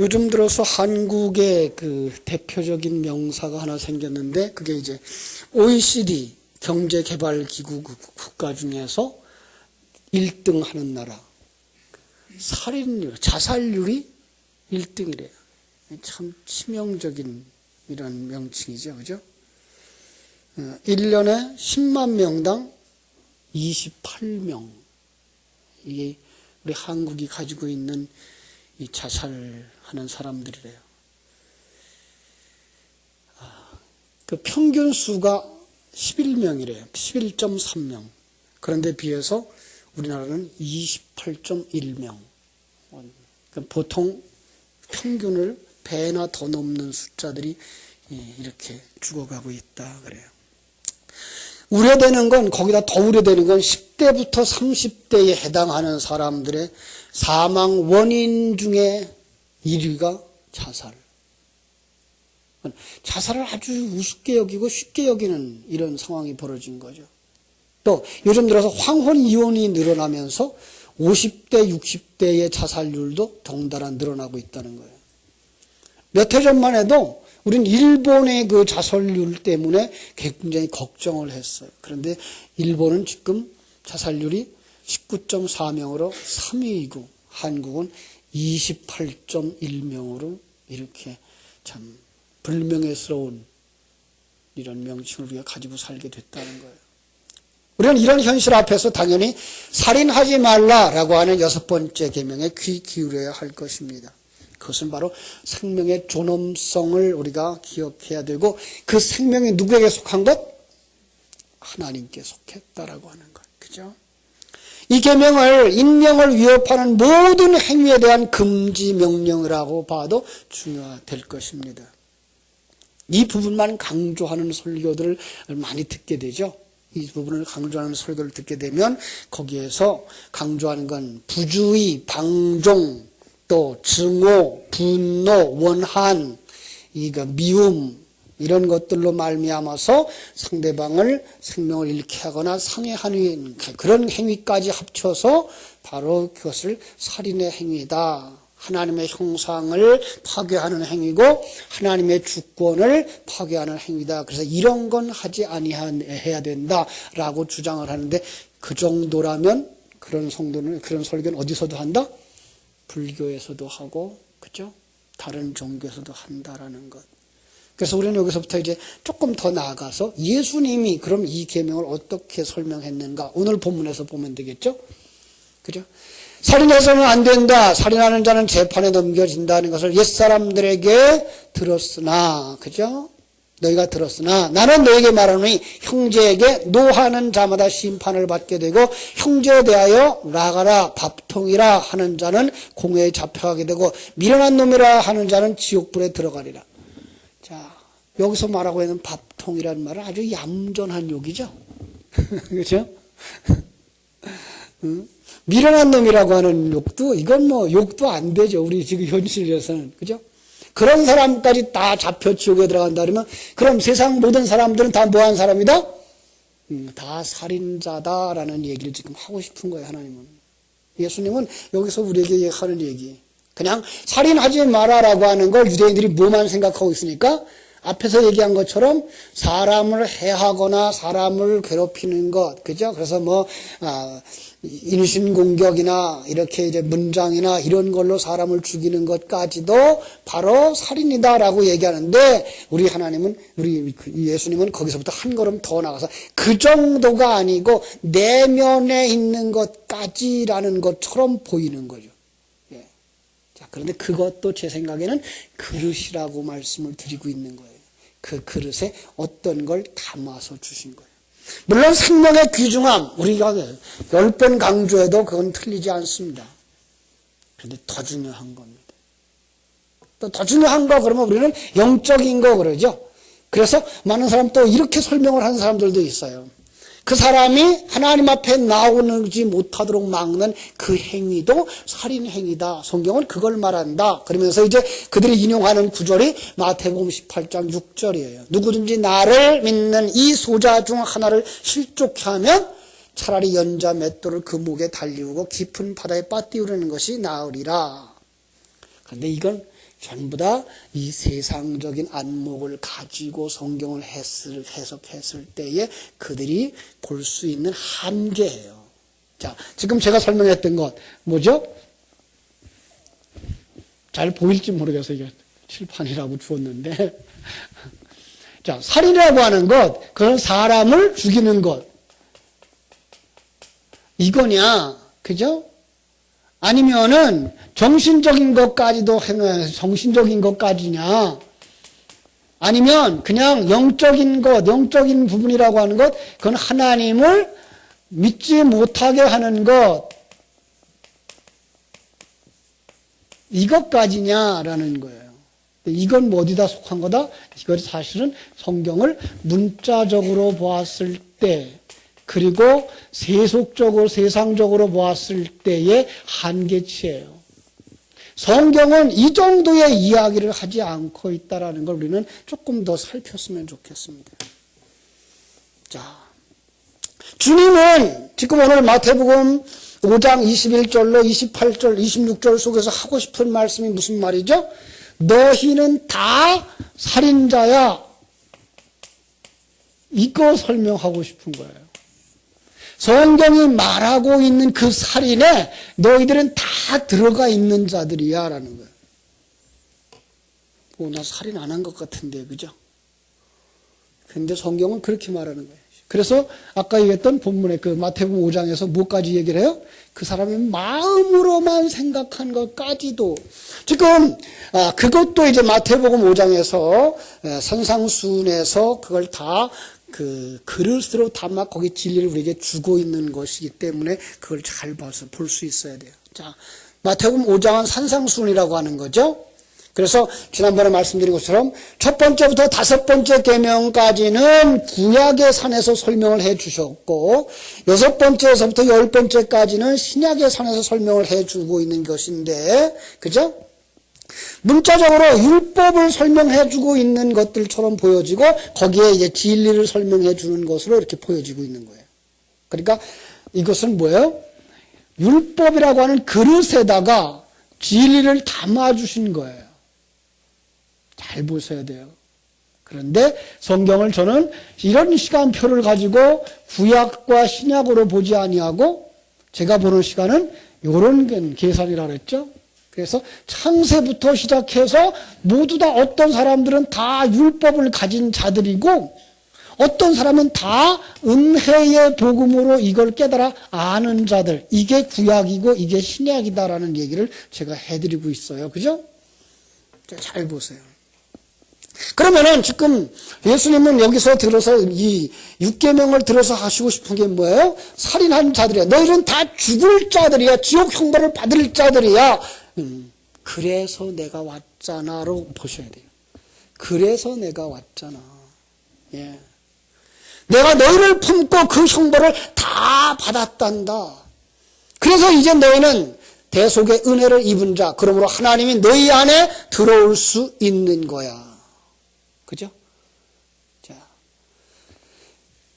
요즘 들어서 한국의 그 대표적인 명사가 하나 생겼는데 그게 이제 OECD 경제개발기구 국가 중에서 1등 하는 나라. 살인율, 자살률이 1등이래요. 참 치명적인 이런 명칭이죠. 그죠? 1년에 10만 명당 28명. 이게 우리 한국이 가지고 있는 이 자살하는 사람들이래요. 그 평균 수가 11명이래요. 11.3명. 그런데 비해서 우리나라는 28.1명. 보통 평균을 배나 더 넘는 숫자들이 이렇게 죽어가고 있다 그래요. 우려되는 건, 거기다 더 우려되는 건 10대부터 30대에 해당하는 사람들의 사망 원인 중에 1위가 자살. 자살을 아주 우습게 여기고 쉽게 여기는 이런 상황이 벌어진 거죠. 또 요즘 들어서 황혼 이혼이 늘어나면서 50대, 60대의 자살률도 덩달아 늘어나고 있다는 거예요. 몇 해 전만 해도 우린 일본의 그 자살률 때문에 굉장히 걱정을 했어요. 그런데 일본은 지금 자살률이 19.4명으로 3위이고 한국은 28.1명으로 이렇게 참 불명예스러운 이런 명칭을 우리가 가지고 살게 됐다는 거예요. 우리는 이런 현실 앞에서 당연히 살인하지 말라라고 하는 6번째 계명에 귀 기울여야 할 것입니다. 그것은 바로 생명의 존엄성을 우리가 기억해야 되고 그 생명이 누구에게 속한 것? 하나님께 속했다라고 하는 것. 그죠? 이 계명을 인명을 위협하는 모든 행위에 대한 금지 명령이라고 봐도 중요될 것입니다. 이 부분만 강조하는 설교들을 많이 듣게 되죠. 이 부분을 강조하는 설교를 듣게 되면 거기에서 강조하는 건 부주의, 방종, 또 증오, 분노, 원한, 미움 이런 것들로 말미암아서 상대방을 생명을 잃게 하거나 상해하는 그런 행위까지 합쳐서 바로 그것을 살인의 행위다. 하나님의 형상을 파괴하는 행위고 하나님의 주권을 파괴하는 행위다. 그래서 이런 건 하지 아니해야 된다라고 주장을 하는데 그 정도라면 그런 성도는 그런 설교는 어디서도 한다? 불교에서도 하고, 그죠? 다른 종교에서도 한다라는 것. 그래서 우리는 여기서부터 이제 조금 더 나아가서 예수님이 그럼 이 계명을 어떻게 설명했는가? 오늘 본문에서 보면 되겠죠? 그죠? 살인해서는 안 된다. 살인하는 자는 재판에 넘겨진다는 것을 옛사람들에게 들었으나, 그죠? 너희가 들었으나 나는 너에게 말하노니 형제에게 노하는 자마다 심판을 받게 되고 형제에 대하여 나가라 밥통이라 하는 자는 공회에 잡혀가게 되고 미련한 놈이라 하는 자는 지옥불에 들어가리라. 자, 여기서 말하고 있는 밥통이라는 말은 아주 얌전한 욕이죠. 그렇죠? 미련한 놈이라고 하는 욕도 이건 뭐 욕도 안 되죠. 우리 지금 현실에서는. 그죠? 그런 사람까지 다 잡혀 지옥에 들어간다 그러면 그럼 세상 모든 사람들은 다 뭐한 사람이다? 다 살인자다라는 얘기를 지금 하고 싶은 거예요. 하나님은. 예수님은 여기서 우리에게 하는 얘기. 그냥 살인하지 마라라고 하는 걸 유대인들이 뭐만 생각하고 있으니까 앞에서 얘기한 것처럼 사람을 해하거나 사람을 괴롭히는 것, 그죠? 그래서 인신공격이나 이렇게 이제 문장이나 이런 걸로 사람을 죽이는 것까지도 바로 살인이다라고 얘기하는데 우리 하나님은, 우리 예수님은 거기서부터 한 걸음 더 나가서 그 정도가 아니고 내면에 있는 것까지라는 것처럼 보이는 거죠. 예. 자, 그런데 그것도 제 생각에는 그릇이라고 말씀을 드리고 있는 거예요. 그 그릇에 어떤 걸 담아서 주신 거예요. 물론 생명의 귀중함 우리가 10번 강조해도 그건 틀리지 않습니다. 그런데 더 중요한 겁니다. 또 더 중요한 거 그러면 우리는 영적인 거 그러죠. 그래서 많은 사람 또 이렇게 설명을 하는 사람들도 있어요. 그 사람이 하나님 앞에 나오지 못하도록 막는 그 행위도 살인 행위다. 성경은 그걸 말한다. 그러면서 이제 그들이 인용하는 구절이 마태복음 18장 6절이에요. 누구든지 나를 믿는 이 소자 중 하나를 실족해 하면 차라리 연자 맷돌을 그 목에 달리우고 깊은 바다에 빠뜨리는 것이 나으리라. 그런데 이건 전부 다 이 세상적인 안목을 가지고 성경을 해석했을 때에 그들이 볼 수 있는 한계예요. 자, 지금 제가 설명했던 것 뭐죠? 잘 보일지 모르겠어요. 이게 칠판이라고 주었는데. 자, 살인이라고 하는 것, 그건 사람을 죽이는 것. 이거냐, 그죠? 아니면은 정신적인 것까지도 정신적인 것까지냐? 아니면 그냥 영적인 것, 영적인 부분이라고 하는 것, 그건 하나님을 믿지 못하게 하는 것. 이것까지냐라는 거예요. 이건 뭐 어디다 속한 거다? 이건 사실은 성경을 문자적으로 보았을 때, 그리고 세속적으로, 세상적으로 보았을 때의 한계치예요. 성경은 이 정도의 이야기를 하지 않고 있다는 걸 우리는 조금 더 살폈으면 좋겠습니다. 자, 주님은 지금 오늘 마태복음 5장 21절로 28절, 26절 속에서 하고 싶은 말씀이 무슨 말이죠? 너희는 다 살인자야. 이거 설명하고 싶은 거예요. 성경이 말하고 있는 그 살인에 너희들은 다 들어가 있는 자들이야 라는 거예요. 나 살인 안 한 것 같은데, 그죠? 근데 성경은 그렇게 말하는 거예요. 그래서 아까 얘기했던 본문의 그 마태복음 5장에서 뭐까지 얘기를 해요? 그 사람이 마음으로만 생각한 것까지도. 지금 그것도 이제 마태복음 5장에서 산상수훈에서 그걸 다 그 그릇으로 담아 거기 진리를 우리에게 주고 있는 것이기 때문에 그걸 잘 봐서 볼 수 있어야 돼요. 자, 마태복음 5장은 산상수훈이라고 하는 거죠. 그래서 지난번에 말씀드린 것처럼 첫 번째부터 다섯 번째 계명까지는 구약의 산에서 설명을 해 주셨고, 여섯 번째에서부터 열 번째까지는 신약의 산에서 설명을 해 주고 있는 것인데, 그죠? 문자적으로 율법을 설명해 주고 있는 것들처럼 보여지고, 거기에 이제 진리를 설명해 주는 것으로 이렇게 보여지고 있는 거예요. 그러니까 이것은 뭐예요? 율법이라고 하는 그릇에다가 진리를 담아 주신 거예요. 잘 보셔야 돼요. 그런데 성경을 저는 이런 시간표를 가지고 구약과 신약으로 보지 아니하고 제가 보는 시간은 이런 계산이라고 그랬죠. 그래서 창세부터 시작해서 모두 다 어떤 사람들은 다 율법을 가진 자들이고 어떤 사람은 다 은혜의 복음으로 이걸 깨달아 아는 자들. 이게 구약이고 이게 신약이다라는 얘기를 제가 해드리고 있어요. 그죠? 잘 보세요. 그러면은 지금 예수님은 여기서 들어서 이 6계명을 들어서 하시고 싶은 게 뭐예요? 살인한 자들이야. 너희는 다 죽을 자들이야. 지옥 형벌을 받을 자들이야. 그래서 내가 왔잖아로 보셔야 돼요. 그래서 내가 왔잖아. 예. 내가 너희를 품고 그 형벌을 다 받았단다. 그래서 이제 너희는 대속의 은혜를 입은 자, 그러므로 하나님이 너희 안에 들어올 수 있는 거야. 그죠? 자,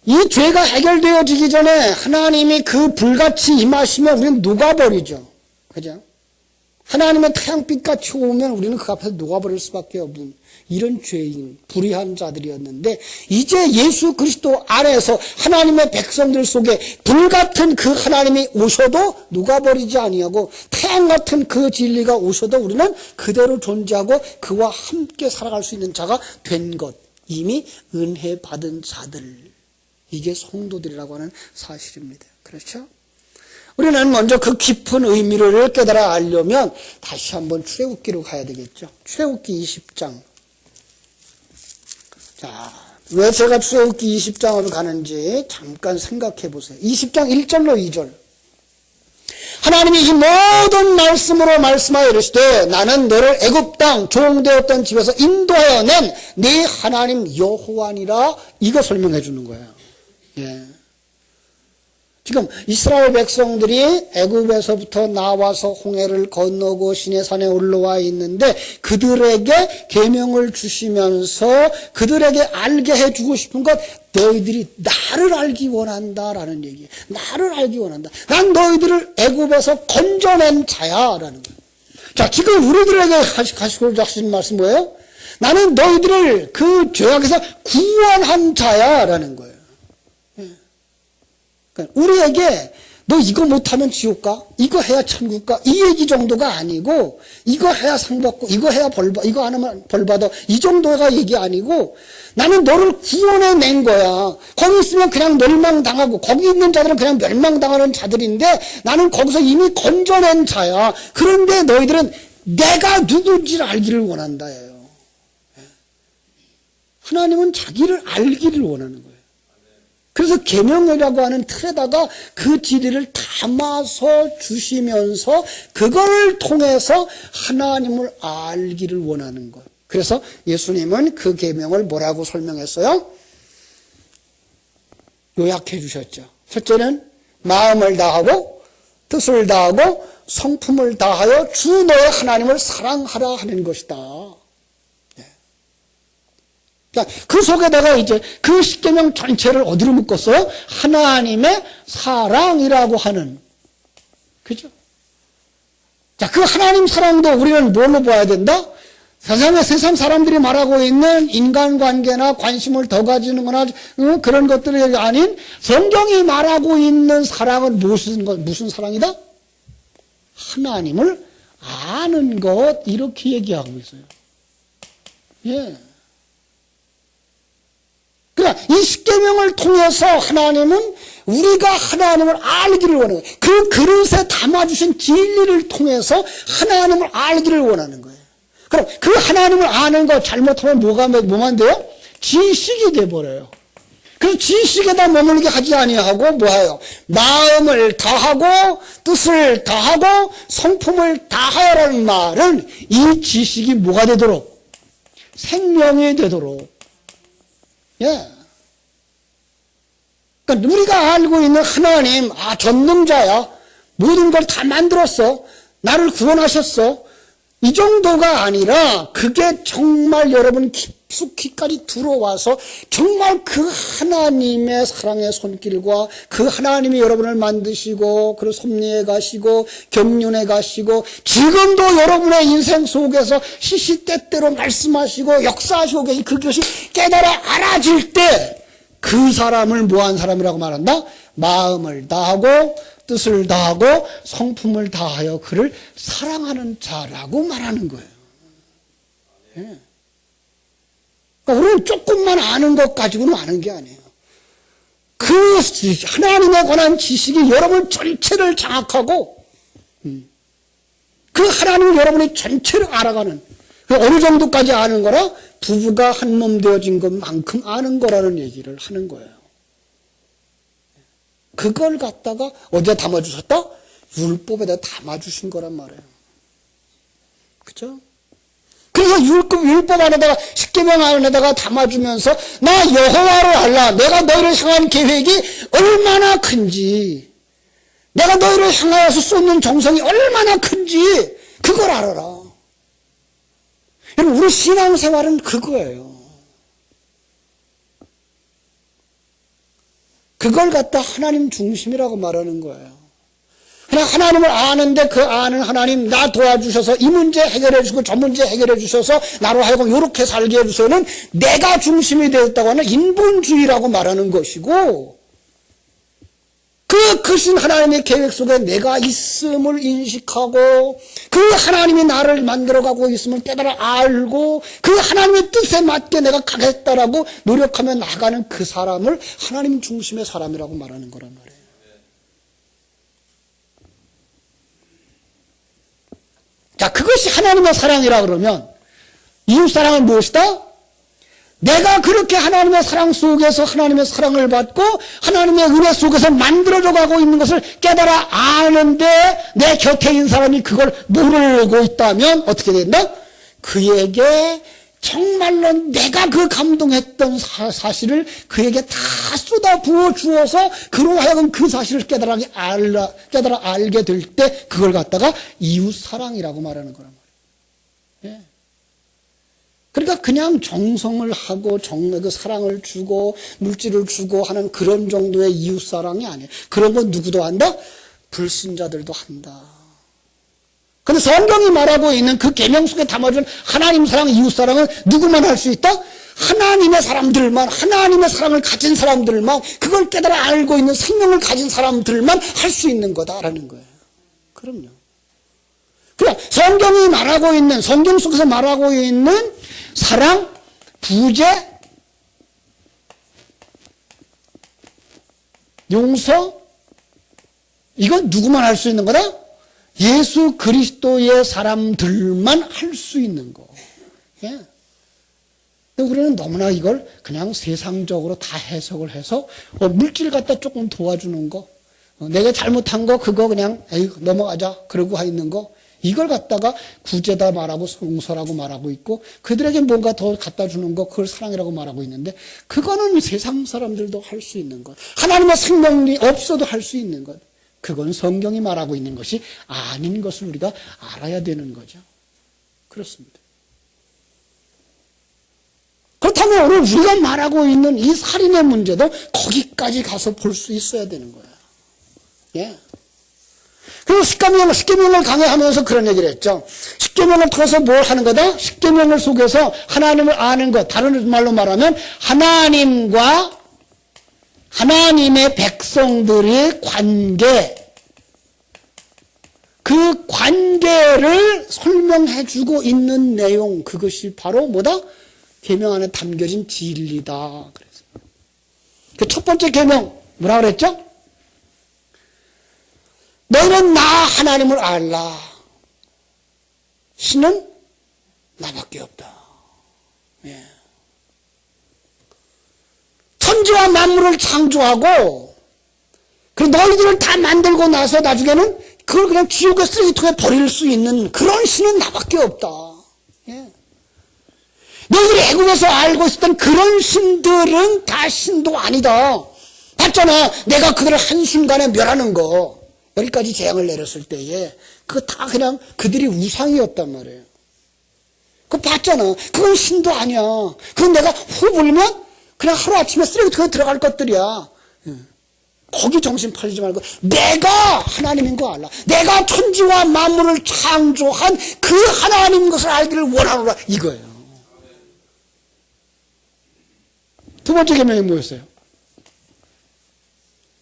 이 죄가 해결되어지기 전에 하나님이 그 불같이 임하시면 우리는 녹아버리죠. 그죠? 하나님의 태양빛같이 오면 우리는 그 앞에서 녹아버릴 수밖에 없는 이런 죄인, 불의한 자들이었는데 이제 예수 그리스도 안에서 하나님의 백성들 속에 불같은 그 하나님이 오셔도 녹아버리지 아니하고 태양같은 그 진리가 오셔도 우리는 그대로 존재하고 그와 함께 살아갈 수 있는 자가 된 것. 이미 은혜 받은 자들. 이게 성도들이라고 하는 사실입니다. 그렇죠? 우리는 먼저 그 깊은 의미를 깨달아 알려면 다시 한번 출애굽기로 가야 되겠죠. 출애굽기 20장. 자, 왜 제가 출애굽기 20장으로 가는지 잠깐 생각해 보세요. 20장 1절로 2절. 하나님이 이 모든 말씀으로 말씀하여 이르시되 나는 너를 애굽 땅 종되었던 집에서 인도하여 낸 네 하나님 여호와니라. 이거 설명해 주는 거예요. 예. 지금 이스라엘 백성들이 애굽에서부터 나와서 홍해를 건너고 시내산에 올라와 있는데 그들에게 계명을 주시면서 그들에게 알게 해주고 싶은 것, 너희들이 나를 알기 원한다라는 얘기예요. 나를 알기 원한다. 난 너희들을 애굽에서 건져낸 자야라는 거예요. 자, 지금 우리들에게 하시고 하신 말씀 뭐예요? 나는 너희들을 그 죄악에서 구원한 자야라는 거예요. 그러니까 우리에게 너 이거 못하면 지옥 가? 이거 해야 천국 가? 이 얘기 정도가 아니고, 이거 해야 상 받고, 이거 해야 이거 안 하면 벌 받아. 이 정도가 얘기 아니고, 나는 너를 구원해 낸 거야. 거기 있으면 그냥 멸망당하고, 거기 있는 자들은 그냥 멸망당하는 자들인데, 나는 거기서 이미 건져낸 자야. 그런데 너희들은 내가 누군지를 알기를 원한다예요. 하나님은 자기를 알기를 원하는 거예요. 그래서 계명이라고 하는 틀에다가 그 진리를 담아서 주시면서 그걸 통해서 하나님을 알기를 원하는 것. 그래서 예수님은 그 계명을 뭐라고 설명했어요? 요약해 주셨죠. 첫째는 마음을 다하고 뜻을 다하고 성품을 다하여 주 너의 하나님을 사랑하라 하는 것이다. 그 속에다가 이제 그 십계명 전체를 어디로 묶었어요? 하나님의 사랑이라고 하는, 그죠? 자, 그 하나님 사랑도 우리는 뭘로 봐야 된다? 세상 사람들이 말하고 있는 인간관계나 관심을 더 가지는 거나 그런 것들이 아닌 성경이 말하고 있는 사랑은 무슨 사랑이다? 하나님을 아는 것, 이렇게 얘기하고 있어요. 예. 그러니까 이 십계명을 통해서 하나님은 우리가 하나님을 알기를 원해요. 그 그릇에 담아주신 진리를 통해서 하나님을 알기를 원하는 거예요. 그럼 그 하나님을 아는 거 잘못하면 뭐만 돼요? 지식이 돼버려요. 그래서 지식에다 머물게 하지 아니하고 뭐해요? 마음을 다하고 뜻을 다하고 성품을 다하여라는 말은 이 지식이 뭐가 되도록? 생명이 되도록. 예. 그러니까 우리가 알고 있는 하나님, 전능자야. 모든 걸 다 만들었어. 나를 구원하셨어. 이 정도가 아니라 그게 정말 여러분 깊숙이까지 들어와서 정말 그 하나님의 사랑의 손길과 그 하나님이 여러분을 만드시고 그리고 섭리해 가시고 경륜해 가시고 지금도 여러분의 인생 속에서 시시때때로 말씀하시고 역사하시고 계신 그것이 깨달아 알아질 때 그 사람을 뭐한 사람이라고 말한다? 마음을 다하고 뜻을 다하고 성품을 다하여 그를 사랑하는 자라고 말하는 거예요. 예. 그러니까 우리는 조금만 아는 것 가지고는 아는 게 아니에요. 그 하나님에 관한 지식이 여러분 전체를 장악하고 그 하나님을 여러분이 전체를 알아가는, 어느 정도까지 아는 거라? 부부가 한 몸 되어진 것만큼 아는 거라는 얘기를 하는 거예요. 그걸 갖다가 어디에 담아주셨다? 율법에다 담아주신 거란 말이에요. 그죠? 그래서 율법 안에다가, 십계명 안에다가 담아주면서 나 여호와를 알라. 내가 너희를 향한 계획이 얼마나 큰지, 내가 너희를 향하여서 쏟는 정성이 얼마나 큰지 그걸 알아라. 여러분, 우리 신앙생활은 그거예요. 그걸 갖다 하나님 중심이라고 말하는 거예요. 그냥 하나님을 아는데 그 아는 하나님 나 도와주셔서 이 문제 해결해 주시고 저 문제 해결해 주셔서 나로 하여금 이렇게 살게 해주셔서는 내가 중심이 되었다고 하는 인본주의라고 말하는 것이고, 그 크신 하나님의 계획 속에 내가 있음을 인식하고 그 하나님이 나를 만들어가고 있음을 깨달아 알고 그 하나님의 뜻에 맞게 내가 가겠다라고 노력하며 나가는 그 사람을 하나님 중심의 사람이라고 말하는 거란 말이에요. 자, 그것이 하나님의 사랑이라 그러면 이웃사랑은 무엇이다? 내가 그렇게 하나님의 사랑 속에서 하나님의 사랑을 받고 하나님의 은혜 속에서 만들어져 가고 있는 것을 깨달아 아는데 내 곁에 있는 사람이 그걸 모르고 있다면 어떻게 된다? 그에게 정말로 내가 그 감동했던 사실을 그에게 다 쏟아 부어 주어서 그로 하여금 그 사실을 깨달아 알게 될 때 그걸 갖다가 이웃사랑이라고 말하는 거란 말이에요. 예. 그러니까 그냥 정성을 하고 그 사랑을 주고 물질을 주고 하는 그런 정도의 이웃사랑이 아니에요. 그런 건 누구도 한다? 불신자들도 한다. 근데 성경이 말하고 있는 그 계명 속에 담아진 하나님 사랑, 이웃 사랑은 누구만 할 수 있다? 하나님의 사람들만, 하나님의 사랑을 가진 사람들만, 그걸 깨달아 알고 있는 생명을 가진 사람들만 할 수 있는 거다라는 거예요. 그럼요. 그냥 성경이 말하고 있는, 성경 속에서 말하고 있는 사랑, 구제, 용서, 이건 누구만 할 수 있는 거다? 예수 그리스도의 사람들만 할 수 있는 거. 예. 근데 우리는 너무나 이걸 그냥 세상적으로 다 해석을 해서 물질 갖다 조금 도와주는 거, 내가 잘못한 거 그거 그냥 에이 넘어가자 그러고 있는 거, 이걸 갖다가 구제다 말하고 용서라고 말하고 있고, 그들에게 뭔가 더 갖다 주는 거 그걸 사랑이라고 말하고 있는데, 그거는 세상 사람들도 할 수 있는 것, 하나님의 생명이 없어도 할 수 있는 것, 그건 성경이 말하고 있는 것이 아닌 것을 우리가 알아야 되는 거죠. 그렇습니다. 그렇다면 오늘 우리가 말하고 있는 이 살인의 문제도 거기까지 가서 볼 수 있어야 되는 거예요. 예. 그리고 십계명을 강해하면서 그런 얘기를 했죠. 십계명을 통해서 뭘 하는 거다? 십계명을 속에서 하나님을 아는 것, 다른 말로 말하면 하나님과 하나님의 백성들의 관계, 그 관계를 설명해 주고 있는 내용, 그것이 바로 뭐다? 계명 안에 담겨진 진리다. 그래서 그 첫 번째 계명 뭐라 그랬죠? 너희는 나 하나님을 알라. 신은 나밖에 없다. 예. 천지와 만물을 창조하고, 그리고 너희들을 다 만들고 나서 나중에는 그걸 그냥 지옥의 쓰레기통에 버릴 수 있는 그런 신은 나밖에 없다. 예. 너희들이 애국에서 알고 있었던 그런 신들은 다 신도 아니다. 봤잖아. 내가 그들을 한순간에 멸하는 거. 여기까지 재앙을 내렸을 때에 그거 다 그냥 그들이 우상이었단 말이에요. 그거 봤잖아. 그건 신도 아니야. 그건 내가 후 불면 그냥 하루아침에 쓰레기통에 들어갈 것들이야. 거기 정신 팔리지 말고 내가 하나님인 거 알라. 내가 천지와 만물을 창조한 그 하나님인 것을 알기를 원하노라. 이거예요. 두 번째 계명이 뭐였어요?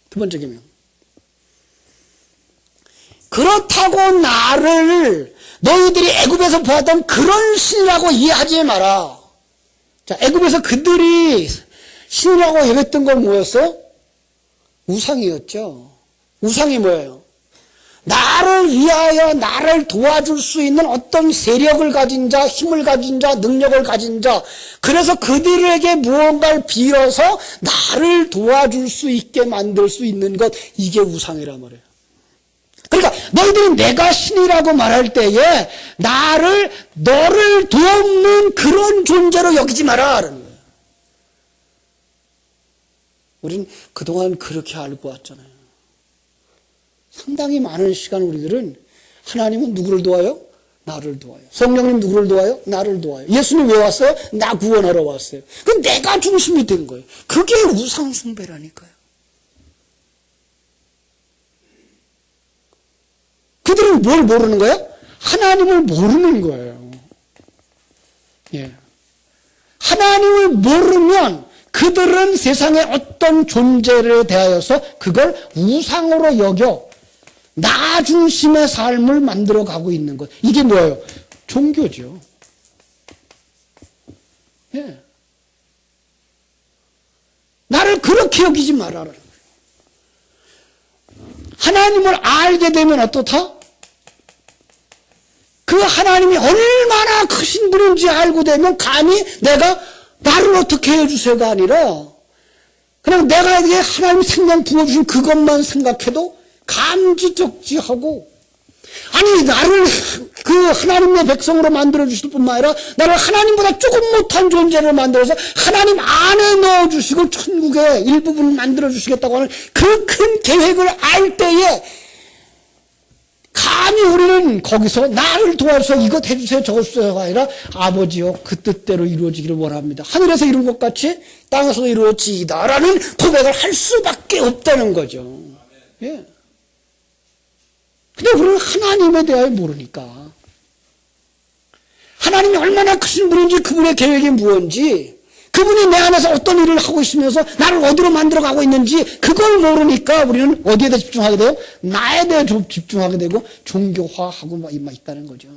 두 번째 계명. 그렇다고 나를 너희들이 애굽에서 보았던 그런 신이라고 이해하지 마라. 자, 애굽에서 그들이 신이라고 여겼던 건 뭐였어요? 우상이었죠. 우상이 뭐예요? 나를 위하여 나를 도와줄 수 있는 어떤 세력을 가진 자, 힘을 가진 자, 능력을 가진 자, 그래서 그들에게 무언가를 빌어서 나를 도와줄 수 있게 만들 수 있는 것, 이게 우상이란 말이에요. 그러니까 너희들이 내가 신이라고 말할 때에 너를 돕는 그런 존재로 여기지 마라 라는 거예요. 우린 그동안 그렇게 알고 왔잖아요. 상당히 많은 시간 우리들은 하나님은 누구를 도와요? 나를 도와요. 성령님 누구를 도와요? 나를 도와요. 예수님 왜 왔어요? 나 구원하러 왔어요. 그럼 내가 중심이 된 거예요. 그게 우상 숭배라니까요. 그들은 뭘 모르는 거예요? 하나님을 모르는 거예요. 예. 하나님을 모르면 그들은 세상의 어떤 존재를 대하여서 그걸 우상으로 여겨 나 중심의 삶을 만들어 가고 있는 것. 이게 뭐예요? 종교죠. 예. 나를 그렇게 여기지 말아라. 하나님을 알게 되면 어떻다? 그 하나님이 얼마나 크신 분인지 알고 되면 감히 내가 나를 어떻게 해주세요가 아니라 그냥 내가 이게 하나님 생명 부어주신 그것만 생각해도 감지적지하고, 아니 나를 그 하나님의 백성으로 만들어주실 뿐만 아니라 나를 하나님보다 조금 못한 존재로 만들어서 하나님 안에 넣어주시고 천국의 일부분을 만들어주시겠다고 하는 그 큰 계획을 알 때에 감히 우리는 거기서 나를 도와서 이것 해주세요 저것 해주세요가 아니라 아버지요 그 뜻대로 이루어지기를 원합니다. 하늘에서 이룬 것 같이 땅에서도 이루어지이다 라는 고백을 할 수밖에 없다는 거죠. 예. 근데 우리는 하나님에 대하여 모르니까. 하나님이 얼마나 크신 분인지, 그분의 계획이 무엇인지, 그분이 내 안에서 어떤 일을 하고 있으면서 나를 어디로 만들어가고 있는지 그걸 모르니까 우리는 어디에 대해 집중하게 돼요? 나에 대해 집중하게 되고 종교화하고 있다는 거죠.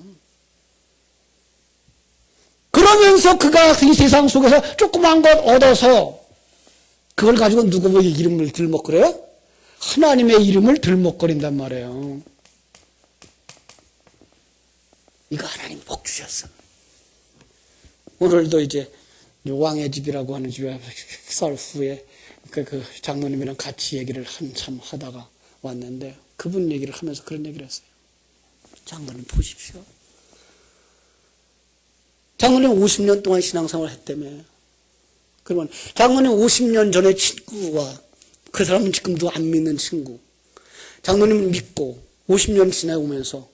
그러면서 그가 이 세상 속에서 조그만 것 얻어서 그걸 가지고 누구의 이름을 들먹거려요? 하나님의 이름을 들먹거린단 말이에요. 이거 하나님 복 주셨어. 오늘도 이제 왕의 집이라고 하는 집에 쌀 후에 그 장로님이랑 같이 얘기를 한참 하다가 왔는데 그분 얘기를 하면서 그런 얘기를 했어요. 장로님 보십시오. 장로님 50년 동안 신앙생활을 했다며. 그러면 장로님 50년 전에 친구와 그 사람은 지금도 안 믿는 친구. 장로님을 믿고 50년 지나오면서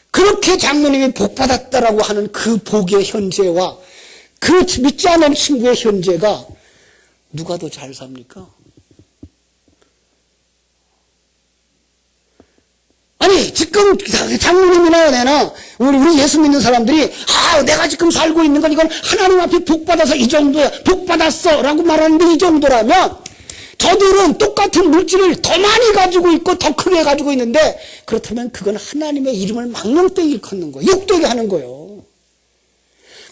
그렇게 장로님이 복받았다라고 하는 그 복의 현재와 그 믿지 않는 친구의 현재가 누가 더 잘 삽니까? 아니 지금 장로님이나 내나 우리 예수 믿는 사람들이 내가 지금 살고 있는 건 이건 하나님 앞에 복받아서 이 정도야, 복받았어 라고 말하는데 이 정도라면 저들은 똑같은 물질을 더 많이 가지고 있고 더 크게 가지고 있는데 그렇다면 그건 하나님의 이름을 망령되게 일컫는 거예요. 욕되게 하는 거예요.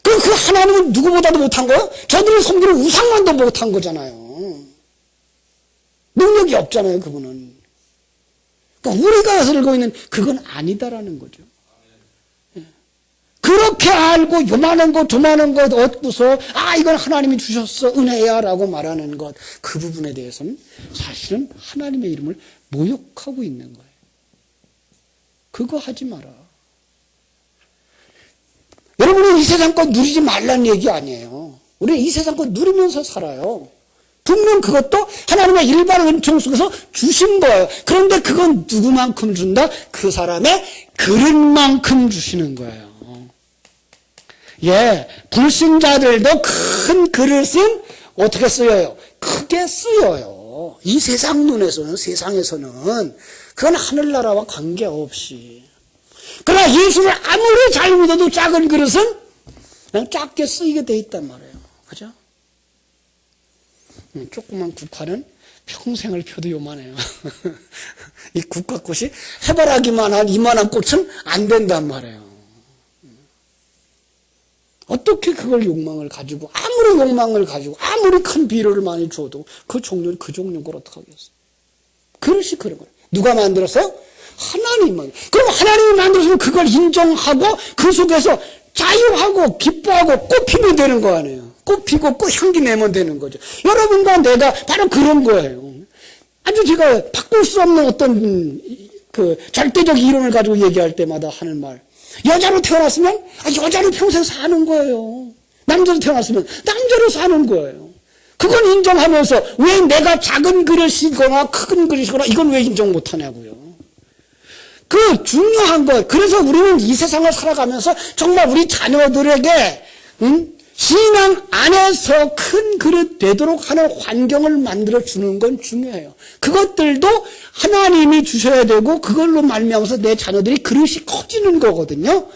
그 하나님은 누구보다도 못한 거예요? 저들을 섬기는 우상만도 못한 거잖아요. 능력이 없잖아요, 그분은. 그러니까 우리가 살고 있는 그건 아니다라는 거죠. 그렇게 알고 요만한 것, 조만한 것 얻고서 이건 하나님이 주셨어, 은혜야 라고 말하는 것, 그 부분에 대해서는 사실은 하나님의 이름을 모욕하고 있는 거예요. 그거 하지 마라. 여러분은 이 세상 것 누리지 말라는 얘기 아니에요. 우리는 이 세상 것 누리면서 살아요. 분명 그것도 하나님의 일반 은총 속에서 주신 거예요. 그런데 그건 누구만큼 준다? 그 사람의 그릇만큼 주시는 거예요. 불신자들도 큰 그릇은 어떻게 쓰여요? 크게 쓰여요. 이 세상 눈에서는, 세상에서는 그건 하늘나라와 관계없이. 그러나 예수를 아무리 잘 믿어도 작은 그릇은 그냥 작게 쓰이게 돼 있단 말이에요. 그죠? 조그만 국화는 평생을 펴도 요만해요. 이 국화꽃이 해바라기만 한 이만한 꽃은 안 된단 말이에요. 어떻게 그걸 욕망을 가지고, 아무리 욕망을 가지고, 아무리 큰 비료를 많이 줘도 그 종류는 그 종류인 걸 어떡하겠어요? 그릇이 그런 거예요. 누가 만들었어요? 하나님만. 그럼 하나님이 만들었으면 그걸 인정하고 그 속에서 자유하고 기뻐하고 꽃피면 되는 거 아니에요. 꽃피고 꽃향기 내면 되는 거죠. 여러분과 내가 바로 그런 거예요. 아주 제가 바꿀 수 없는 어떤 그 절대적 이론을 가지고 얘기할 때마다 하는 말. 여자로 태어났으면 여자로 평생 사는 거예요. 남자로 태어났으면 남자로 사는 거예요. 그건 인정하면서 왜 내가 작은 그릇이거나 큰 그릇이거나 이건 왜 인정 못하냐고요. 그 중요한 것. 그래서 우리는 이 세상을 살아가면서 정말 우리 자녀들에게 신앙 안에서 큰 그릇 되도록 하는 환경을 만들어주는 건 중요해요. 그것들도 하나님이 주셔야 되고 그걸로 말미암아서 내 자녀들이 그릇이 커지는 거거든요.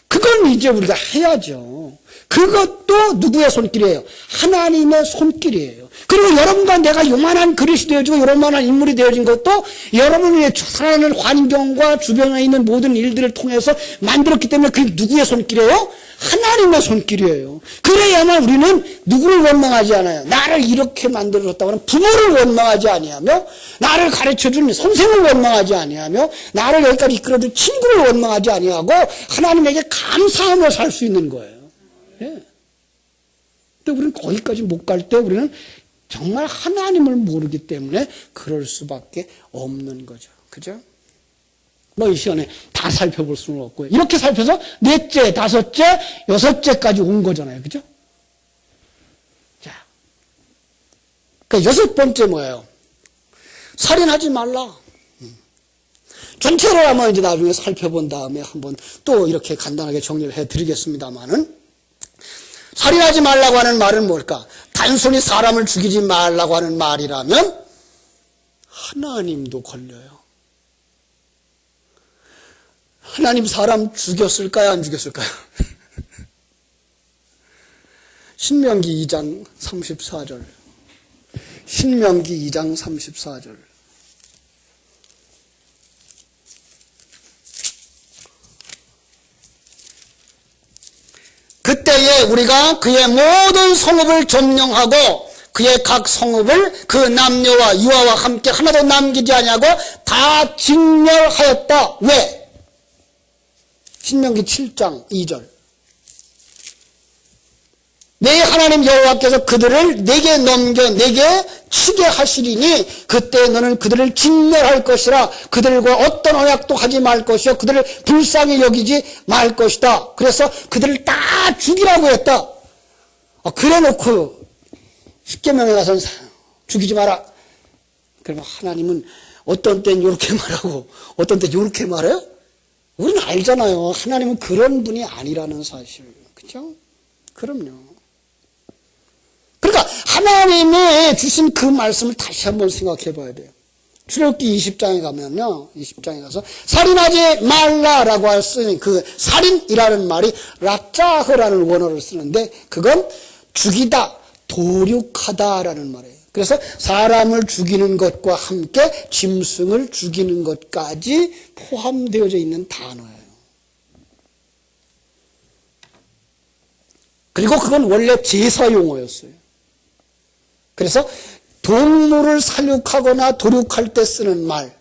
그건 이제 우리가 해야죠. 그것도 누구의 손길이에요? 하나님의 손길이에요. 그리고 여러분과 내가 요만한 그릇이 되어지고 요만한 인물이 되어진 것도 여러분의 살아가는 환경과 주변에 있는 모든 일들을 통해서 만들었기 때문에 그게 누구의 손길이에요? 하나님의 손길이에요. 그래야만 우리는 누구를 원망하지 않아요. 나를 이렇게 만들어줬다고 하는 부모를 원망하지 아니하며, 나를 가르쳐준 선생을 원망하지 아니하며, 나를 여기까지 이끌어준 친구를 원망하지 아니하고 하나님에게 감사하며 살 수 있는 거예요. 예. 근데 우리는 거기까지 못 갈 때 우리는 정말 하나님을 모르기 때문에 그럴 수밖에 없는 거죠. 그죠? 이 시간에 다 살펴볼 수는 없고요. 이렇게 살펴서 넷째, 다섯째, 여섯째까지 온 거잖아요. 그죠? 자. 여섯 번째 뭐예요? 살인하지 말라. 전체를 한번 이제 나중에 살펴본 다음에 한번 또 이렇게 간단하게 정리를 해 드리겠습니다만은, 살인하지 말라고 하는 말은 뭘까? 단순히 사람을 죽이지 말라고 하는 말이라면 하나님도 걸려요. 하나님 사람 죽였을까요? 안 죽였을까요? 신명기 2장 34절. 신명기 2장 34절. 그때에 우리가 그의 모든 성읍을 점령하고 그의 각 성읍을 그 남녀와 유아와 함께 하나도 남기지 아니하고 다 진멸하였다. 왜? 신명기 7장 2절. 내 하나님 여호와께서 그들을 내게 넘겨 내게 치게 하시리니 그때 너는 그들을 진멸할 것이라. 그들과 어떤 언약도 하지 말 것이요 그들을 불쌍히 여기지 말 것이다. 그래서 그들을 다 죽이라고 했다. 그래놓고 십계명에 가서는 죽이지 마라. 그러면 하나님은 어떤 때는 이렇게 말하고 어떤 때는 이렇게 말해요? 우리는 알잖아요. 하나님은 그런 분이 아니라는 사실. 그렇죠? 그럼요. 그러니까 하나님이 주신 그 말씀을 다시 한번 생각해 봐야 돼요. 출애굽기 20장에 가면요. 20장에 가서 살인하지 말라라고 할 쓰는 그 살인이라는 말이 라짜흐라는 원어를 쓰는데 그건 죽이다, 도륙하다라는 말이에요. 그래서 사람을 죽이는 것과 함께 짐승을 죽이는 것까지 포함되어져 있는 단어예요. 그리고 그건 원래 제사 용어였어요. 그래서 동물을 살육하거나 도륙할 때 쓰는 말.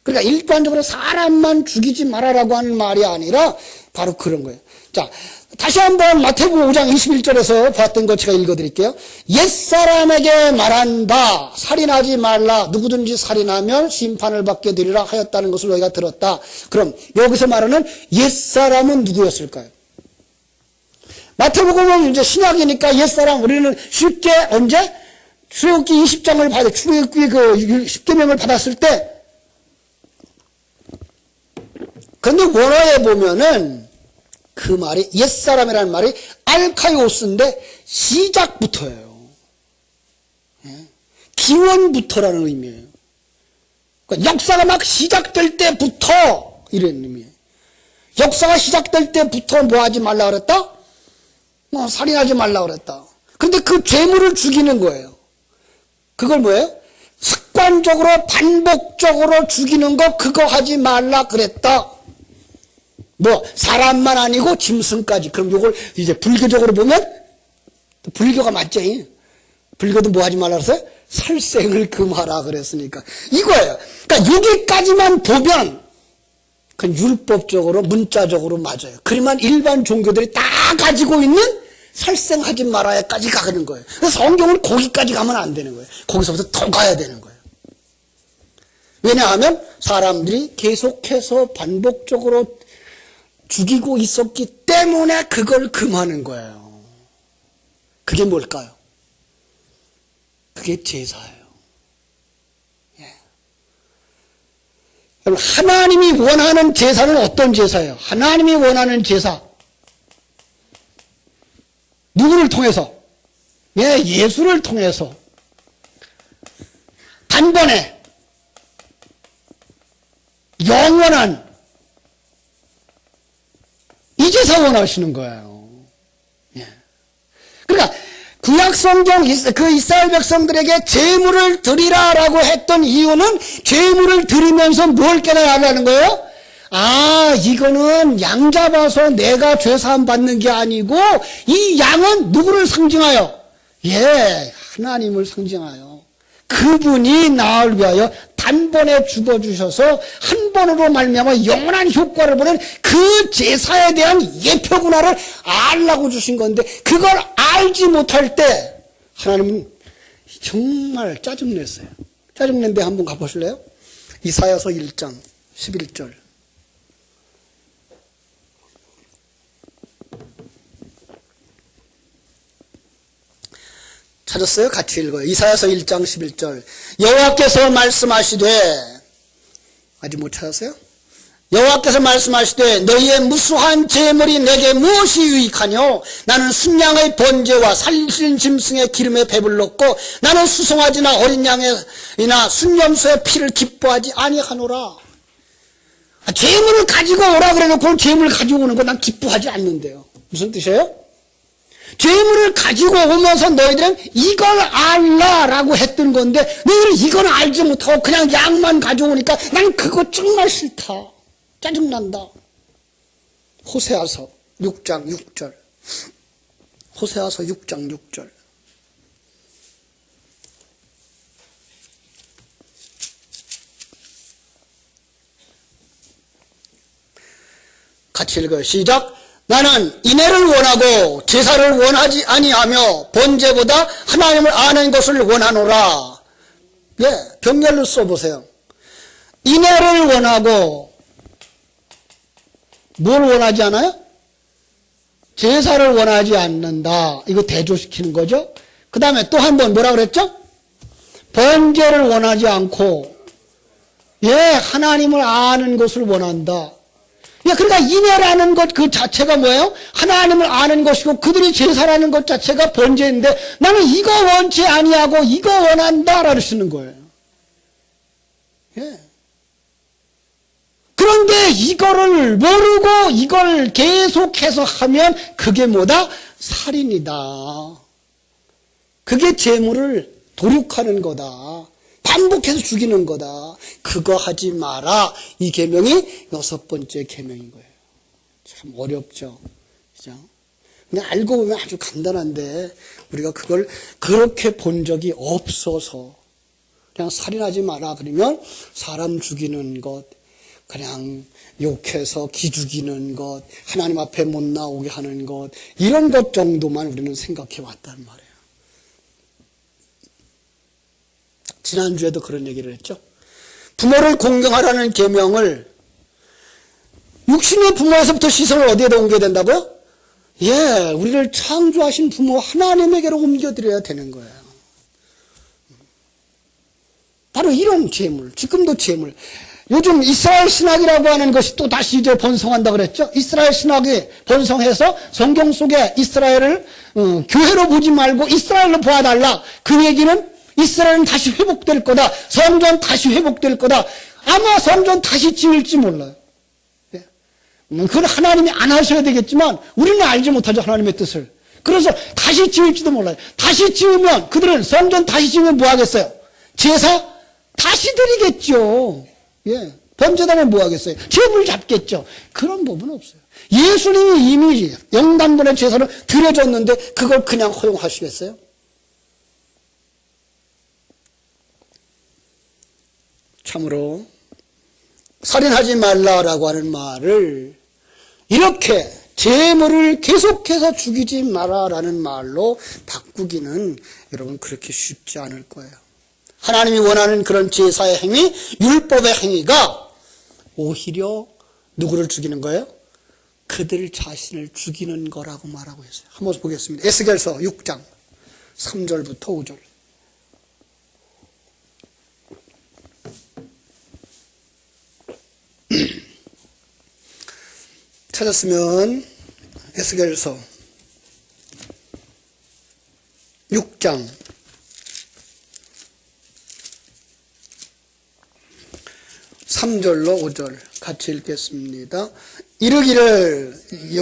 그러니까 일반적으로 사람만 죽이지 말아라고 하는 말이 아니라 바로 그런 거예요. 자, 다시 한번 마태복음 5장 21절에서 봤던 거 제가 읽어드릴게요. 옛사람에게 말한 바 살인하지 말라. 누구든지 살인하면 심판을 받게 되리라 하였다는 것을 너희가 들었다. 그럼 여기서 말하는 옛사람은 누구였을까요? 마태복음은 이제 신약이니까 옛사람 우리는 쉽게 언제? 출애굽기 20장을 받아 출애굽기 그 10계명을 받았을 때 근데 원어에 보면은 그 말이 옛사람이라는 말이 알카이오스인데 시작부터예요. 기원부터라는 의미예요. 그러니까 역사가 막 시작될 때부터 이런 의미예요. 역사가 시작될 때부터 뭐 하지 말라 그랬다? 살인하지 말라 그랬다. 그런데 그 죄물을 죽이는 거예요. 그걸 뭐예요? 습관적으로 반복적으로 죽이는 거 그거 하지 말라 그랬다. 뭐 사람만 아니고 짐승까지. 그럼 이걸 이제 불교적으로 보면 불교가 맞지. 불교도 뭐 하지 말라 그랬어요? 살생을 금하라 그랬으니까 이거예요. 그러니까 여기까지만 보면 그건 율법적으로 문자적으로 맞아요. 그러면 일반 종교들이 다 가지고 있는 살생하지 말아야까지 가는 거예요. 그래서 성경은 거기까지 가면 안 되는 거예요. 거기서부터 더 가야 되는 거예요. 왜냐하면 사람들이 계속해서 반복적으로 죽이고 있었기 때문에 그걸 금하는 거예요. 그게 뭘까요? 그게 제사예요. 여러분, 하나님이 원하는 제사는 어떤 제사예요? 하나님이 원하는 제사. 누구를 통해서? 예수를 통해서. 단번에 영원한 이 제사 원하시는 거예요. 그러니까 구약성경 그 이스라엘 백성들에게 제물을 드리라라고 했던 이유는 제물을 드리면서 뭘 깨달으라는 거예요? 아, 이거는 양 잡아서 내가 죄사함 받는 게 아니고 이 양은 누구를 상징하여? 하나님을 상징하여 그분이 나를 위하여 단번에 죽어주셔서 한 번으로 말미암아 영원한 효과를 보는 그 제사에 대한 예표구나를 알라고 주신 건데 그걸 알지 못할 때 하나님은 정말 짜증냈어요. 짜증낸데 한번 가보실래요? 이사야서 1장 11절. 찾았어요? 같이 읽어요. 이사야서 1장 11절. 여호와께서 말씀하시되, 아직 못 찾았어요? 여호와께서 말씀하시되 너희의 무수한 제물이 내게 무엇이 유익하뇨? 나는 순양의 번제와 살신 짐승의 기름에 배불렀고 나는 수송아지나 어린 양이나 순염소의 피를 기뻐하지 아니하노라. 재물을 가지고 오라 그래놓고 재물을 가지고 오는 거 난 기뻐하지 않는데요. 무슨 뜻이에요? 재물을 가지고 오면서 너희들은 이걸 알라라고 했던 건데 너희들은 이걸 알지 못하고 그냥 양만 가져오니까 난 그거 정말 싫다. 짜증난다. 호세아서 6장 6절. 호세아서 6장 6절. 같이 읽어요. 시작. 나는 인애를 원하고 제사를 원하지 아니하며 번제보다 하나님을 아는 것을 원하노라. 예, 병렬로 써보세요. 인애를 원하고 뭘 원하지 않아요? 제사를 원하지 않는다. 이거 대조시키는 거죠. 그 다음에 또 한 번 뭐라 그랬죠? 번제를 원하지 않고 하나님을 아는 것을 원한다. 그러니까 인애라는 것 그 자체가 뭐예요? 하나님을 아는 것이고 그들이 제사라는 것 자체가 번제인데 나는 이거 원치 아니하고 이거 원한다라고 쓰는 거예요. 그런데 이거를 모르고 이걸 계속해서 하면 그게 뭐다? 살인이다. 그게 재물을 도륙하는 거다. 반복해서 죽이는 거다. 그거 하지 마라. 이 계명이 6번째 계명인 거예요. 참 어렵죠. 그죠? 근데 알고 보면 아주 간단한데 우리가 그걸 그렇게 본 적이 없어서 그냥 살인하지 마라 그러면 사람 죽이는 것, 그냥 욕해서 기죽이는 것, 하나님 앞에 못 나오게 하는 것, 이런 것 정도만 우리는 생각해 왔단 말이에요. 지난주에도 그런 얘기를 했죠. 부모를 공경하라는 계명을 육신의 부모에서부터 시선을 어디에다 옮겨야 된다고요? 우리를 창조하신 부모 하나님에게로 옮겨드려야 되는 거예요. 바로 이런 재물, 지금도 재물. 요즘 이스라엘 신학이라고 하는 것이 또 다시 이제 번성한다 그랬죠. 이스라엘 신학이 번성해서 성경 속에 이스라엘을 교회로 보지 말고 이스라엘로 봐달라. 그 얘기는 이스라엘은 다시 회복될 거다. 성전 다시 회복될 거다. 아마 성전 다시 지을지 몰라요. 그건 하나님이 안 하셔야 되겠지만 우리는 알지 못하죠. 하나님의 뜻을. 그래서 다시 지을지도 몰라요. 다시 지으면 그들은 성전 다시 지으면 뭐 하겠어요? 제사 다시 드리겠죠. 번제단에 뭐 하겠어요? 제물 잡겠죠. 그런 법은 없어요. 예수님이 이미 영단번의 제사를 드려줬는데 그걸 그냥 허용하시겠어요? 참으로 살인하지 말라라고 하는 말을 이렇게 재물을 계속해서 죽이지 마라라는 말로 바꾸기는 여러분 그렇게 쉽지 않을 거예요. 하나님이 원하는 그런 제사의 행위, 율법의 행위가 오히려 누구를 죽이는 거예요? 그들 자신을 죽이는 거라고 말하고 있어요. 한번 보겠습니다. 에스겔서 6장 3절부터 5절. 찾았으면 에스겔서 6장 3절로 5절 같이 읽겠습니다. 이르기를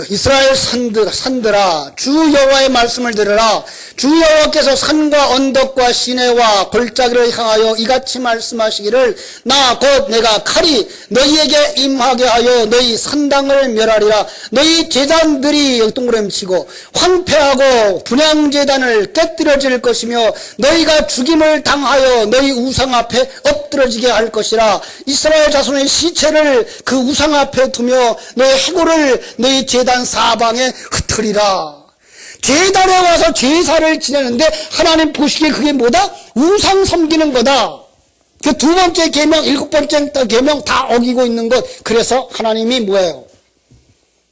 이스라엘 산들아 주 여호와의 말씀을 들으라. 주 여호와께서 산과 언덕과 시내와 골짜기를 향하여 이같이 말씀하시기를 나 곧 내가 칼이 너희에게 임하게 하여 너희 산당을 멸하리라. 너희 제단들이 동그라미치고 황폐하고 분향제단을 깨뜨려질 것이며 너희가 죽임을 당하여 너희 우상 앞에 엎드러지게 할 것이라. 이스라엘 자손의 시체를 그 우상 앞에 두며 너희 해골을 너희 제단 사방에 흩으리라. 제단에 와서 제사를 지내는데 하나님 보시기에 그게 뭐다? 우상 섬기는 거다. 그 두 번째 계명, 7번째 계명 다 어기고 있는 것. 그래서 하나님이 뭐예요?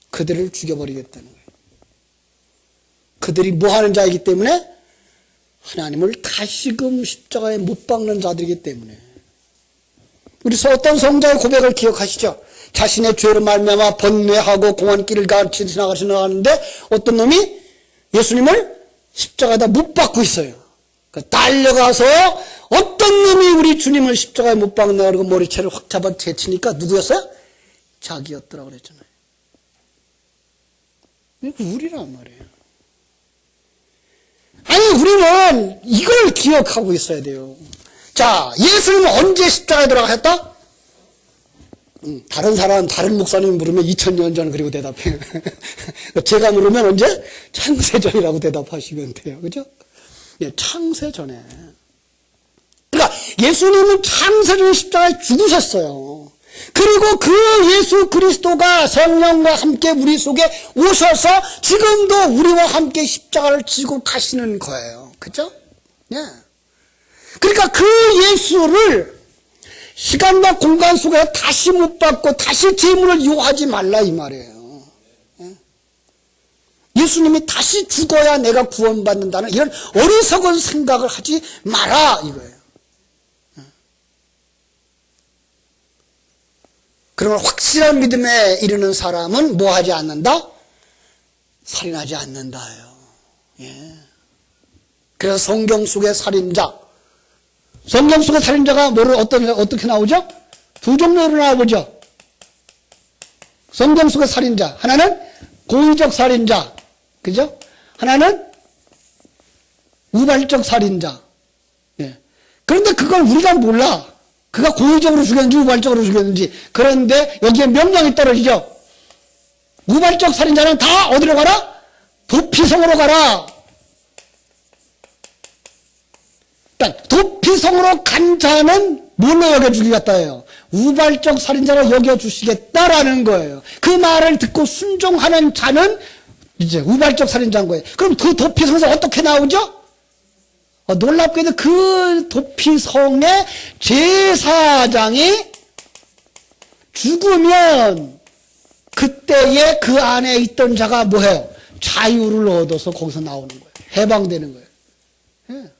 그들을 죽여버리겠다는 거예요. 그들이 뭐 하는 자이기 때문에? 하나님을 다시금 십자가에 못 박는 자들이기 때문에. 우리 어떤 성자의 고백을 기억하시죠? 자신의 죄로 말미암아 번뇌하고 공원길을 같이 지나가시는데 어떤 놈이 예수님을 십자가에다 못 박고 있어요. 달려가서 어떤 놈이 우리 주님을 십자가에 못 박는다 그러고 머리채를 확 잡아 제치니까 누구였어요? 자기였더라고 그랬잖아요. 우리란 말이에요. 아니, 우리는 이걸 기억하고 있어야 돼요. 자, 예수님은 언제 십자가에 들어가셨다? 다른 사람, 다른 목사님 물으면 2000년 전 그리고 대답해요. 제가 물으면 언제? 창세전이라고 대답하시면 돼요. 그죠? 예, 창세전에. 그러니까 예수님은 창세전 십자가에 죽으셨어요. 그리고 그 예수 그리스도가 성령과 함께 우리 속에 오셔서 지금도 우리와 함께 십자가를 지고 가시는 거예요. 그죠? 예. 그러니까 그 예수를 시간과 공간 속에 다시 못 받고 다시 재물을 요하지 말라 이 말이에요. 예? 예수님이 다시 죽어야 내가 구원받는다는 이런 어리석은 생각을 하지 마라 이거예요. 그러면 확실한 믿음에 이르는 사람은 뭐 하지 않는다? 살인하지 않는다예요. 예. 그래서 성경 속의 살인자, 성경 속의 살인자가 어떻게 나오죠? 두 종류로 나오죠. 성경 속의 살인자, 하나는 고의적 살인자, 그죠? 하나는 우발적 살인자. 예. 그런데 그걸 우리가 몰라. 그가 고의적으로 죽였는지 우발적으로 죽였는지. 그런데 여기에 명령이 떨어지죠. 우발적 살인자는 다 어디로 가라? 도피성으로 가라. 그러니까 도피성으로 간 자는 뭘로 여겨주겠다 해요? 우발적 살인자로 여겨주시겠다라는 거예요. 그 말을 듣고 순종하는 자는 이제 우발적 살인자인 거예요. 그럼 그 도피성에서 어떻게 나오죠? 놀랍게도 그 도피성의 제사장이 죽으면 그때에 그 안에 있던 자가 뭐해요? 자유를 얻어서 거기서 나오는 거예요. 해방되는 거예요. 예.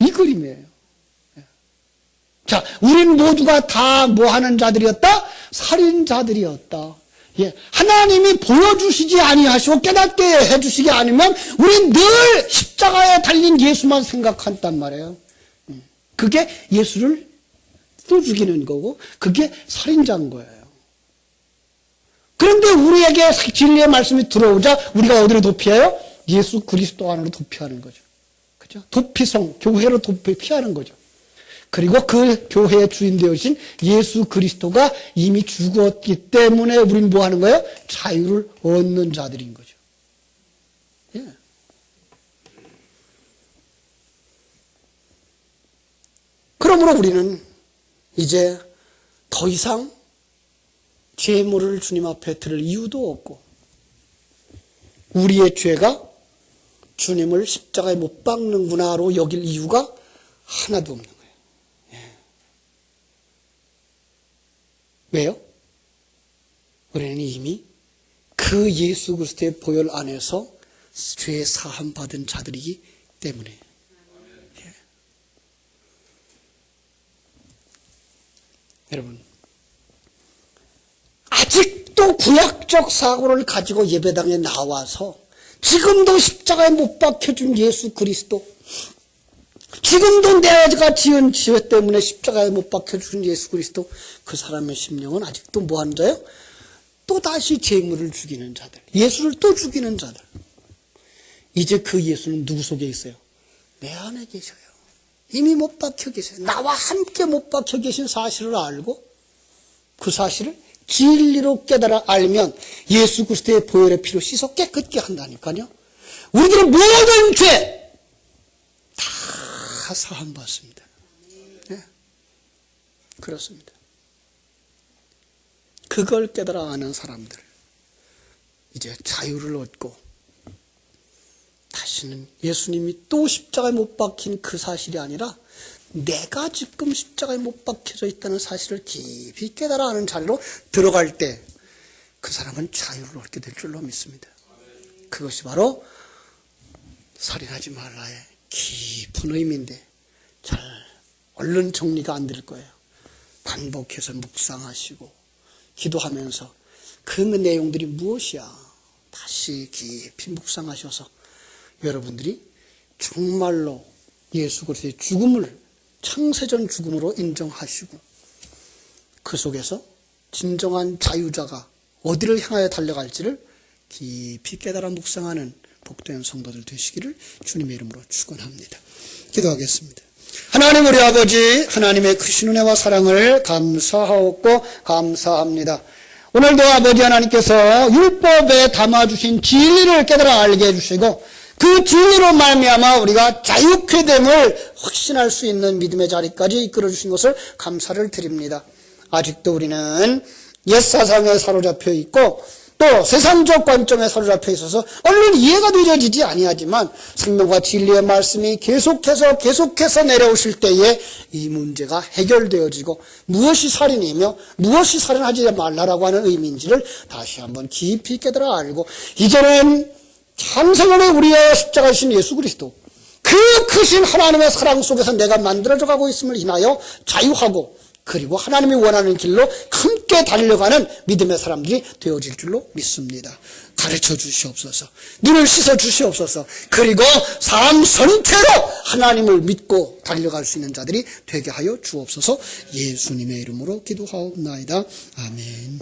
이 그림이에요. 예. 자, 우린 모두가 다 뭐 하는 자들이었다? 살인자들이었다. 예, 하나님이 보여주시지 아니하시고 깨닫게 해주시지 않으면 우린 늘 십자가에 달린 예수만 생각한단 말이에요. 그게 예수를 또 죽이는 거고 그게 살인자인 거예요. 그런데 우리에게 진리의 말씀이 들어오자 우리가 어디로 도피해요? 예수 그리스도 안으로 도피하는 거죠. 그죠? 도피성, 교회로 도피하는 거죠. 그리고 그 교회의 주인 되어신 예수 그리스도가 이미 죽었기 때문에 우리는 뭐 하는 거예요? 자유를 얻는 자들인 거죠. 예. 그러므로 우리는 이제 더 이상 재물을 주님 앞에 드릴 이유도 없고 우리의 죄가 주님을 십자가에 못 박는구나로 여길 이유가 하나도 없는 거예요. 왜요? 우리는 이미 그 예수 그리스도의 보혈 안에서 죄 사함 받은 자들이기 때문에. 예. 여러분, 아직도 구약적 사고를 가지고 예배당에 나와서 지금도 십자가에 못 박혀준 예수 그리스도, 지금도 내가 지은 죄 때문에 십자가에 못 박혀준 예수 그리스도, 그 사람의 심령은 아직도 뭐 하는 자예요? 또다시 재물을 죽이는 자들, 예수를 또 죽이는 자들. 이제 그 예수는 누구 속에 있어요? 내 안에 계셔요. 이미 못 박혀 계세요. 나와 함께 못 박혀 계신 사실을 알고 그 사실을 진리로 깨달아 알면 예수 그리스도의 보혈의 피로 씻어 깨끗게 한다니까요. 우리들은 모든 죄 다 사함 받습니다. 네. 그렇습니다. 그걸 깨달아 아는 사람들 이제 자유를 얻고 다시는 예수님이 또 십자가에 못 박힌 그 사실이 아니라 내가 지금 십자가에 못 박혀져 있다는 사실을 깊이 깨달아 아는 자리로 들어갈 때 그 사람은 자유를 얻게 될 줄로 믿습니다. 그것이 바로 살인하지 말라의 깊은 의미인데 잘 얼른 정리가 안 될 거예요. 반복해서 묵상하시고 기도하면서 그 내용들이 무엇이야 다시 깊이 묵상하셔서 여러분들이 정말로 예수 그리스도의 죽음을 창세전 죽음으로 인정하시고 그 속에서 진정한 자유자가 어디를 향하여 달려갈지를 깊이 깨달아 묵상하는 복된 성도들 되시기를 주님의 이름으로 축원합니다. 기도하겠습니다. 하나님 우리 아버지, 하나님의 크신 은혜와 사랑을 감사하옵고 감사합니다. 오늘도 아버지 하나님께서 율법에 담아주신 진리를 깨달아 알게 해주시고 그 진리로 말미암아 우리가 자유케 됨을 확신할 수 있는 믿음의 자리까지 이끌어 주신 것을 감사를 드립니다. 아직도 우리는 옛사상에 사로잡혀 있고 또 세상적 관점에 사로잡혀 있어서 얼른 이해가 되어지지 아니하지만 생명과 진리의 말씀이 계속해서 내려오실 때에 이 문제가 해결되어지고 무엇이 살인이며 무엇이 살인하지 말라라고 하는 의미인지를 다시 한번 깊이 깨달아 알고 이제는 창세전에 우리의 십자가이신 예수 그리스도 그 크신 하나님의 사랑 속에서 내가 만들어져 가고 있음을 인하여 자유하고 그리고 하나님이 원하는 길로 함께 달려가는 믿음의 사람들이 되어질 줄로 믿습니다. 가르쳐 주시옵소서. 눈을 씻어 주시옵소서. 그리고 삶 전체로 하나님을 믿고 달려갈 수 있는 자들이 되게 하여 주옵소서. 예수님의 이름으로 기도하옵나이다. 아멘.